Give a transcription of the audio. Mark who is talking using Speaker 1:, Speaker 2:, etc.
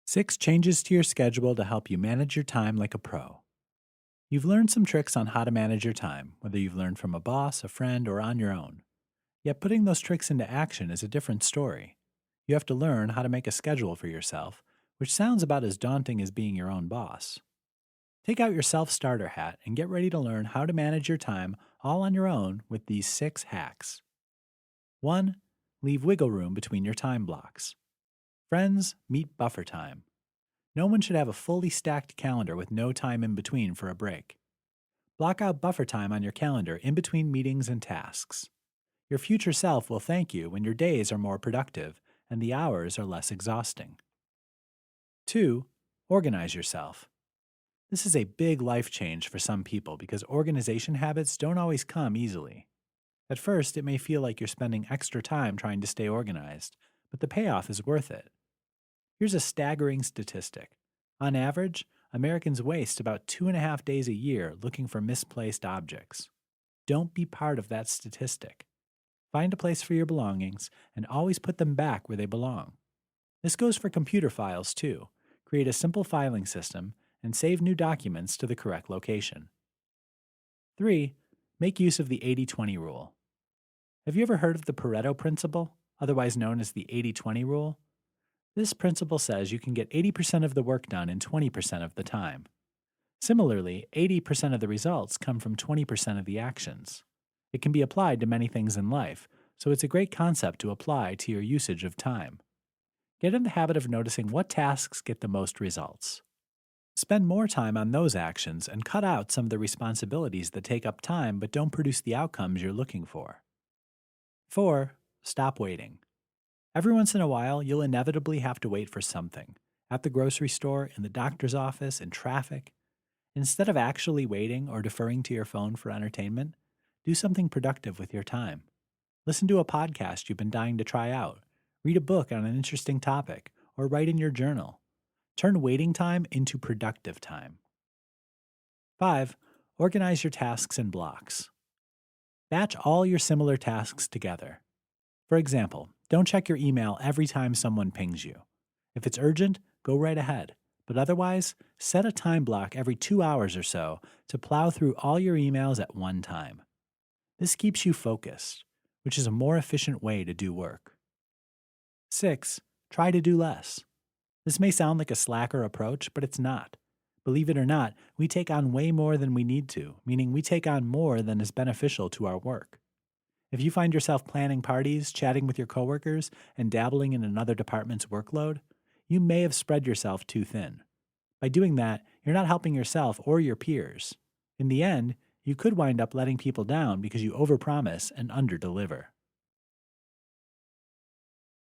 Speaker 1: 6 changes to your schedule to help you manage your time like a pro. You've learned some tricks on how to manage your time, whether you've learned from a boss, a friend, or on your own. Yet putting those tricks into action is a different story. You have to learn how to make a schedule for yourself, which sounds about as daunting as being your own boss. Take out your self starter hat and get ready to learn how to manage your time all on your own with these 6 hacks. 1. Leave wiggle room between your time blocks. Friends, meet buffer time. No one should have a fully stacked calendar with no time in between for a break. Block out buffer time on your calendar in between meetings and tasks. Your future self will thank you when your days are more productive and the hours are less exhausting. 2. Organize yourself. This is a big life change for some people because organization habits don't always come easily. At first, it may feel like you're spending extra time trying to stay organized, but the payoff is worth it. Here's a staggering statistic. On average, Americans waste about 2.5 days a year looking for misplaced objects. Don't be part of that statistic. Find a place for your belongings and always put them back where they belong. This goes for computer files too. Create a simple filing system and save new documents to the correct location. 3. Make use of the 80-20 rule. Have you ever heard of the Pareto principle, otherwise known as the 80-20 rule? This principle says you can get 80% of the work done in 20% of the time. Similarly, 80% of the results come from 20% of the actions. It can be applied to many things in life, so it's a great concept to apply to your usage of time. Get in the habit of noticing what tasks get the most results. Spend more time on those actions and cut out some of the responsibilities that take up time but don't produce the outcomes you're looking for. 4. Stop waiting. Every once in a while, you'll inevitably have to wait for something. At the grocery store, in the doctor's office, in traffic. Instead of actually waiting or deferring to your phone for entertainment, do something productive with your time. Listen to a podcast you've been dying to try out. Read a book on an interesting topic, or write in your journal. Turn waiting time into productive time. 5. Organize your tasks in blocks. Batch all your similar tasks together. For example, don't check your email every time someone pings you. If it's urgent, go right ahead. But otherwise, set a time block every 2 hours or so to plow through all your emails at one time. This keeps you focused, which is a more efficient way to do work. 6. Try to do less. This may sound like a slacker approach, but it's not. Believe it or not, we take on way more than we need to, meaning we take on more than is beneficial to our work. If you find yourself planning parties, chatting with your coworkers, and dabbling in another department's workload, you may have spread yourself too thin. By doing that, you're not helping yourself or your peers. In the end, you could wind up letting people down because you overpromise and underdeliver.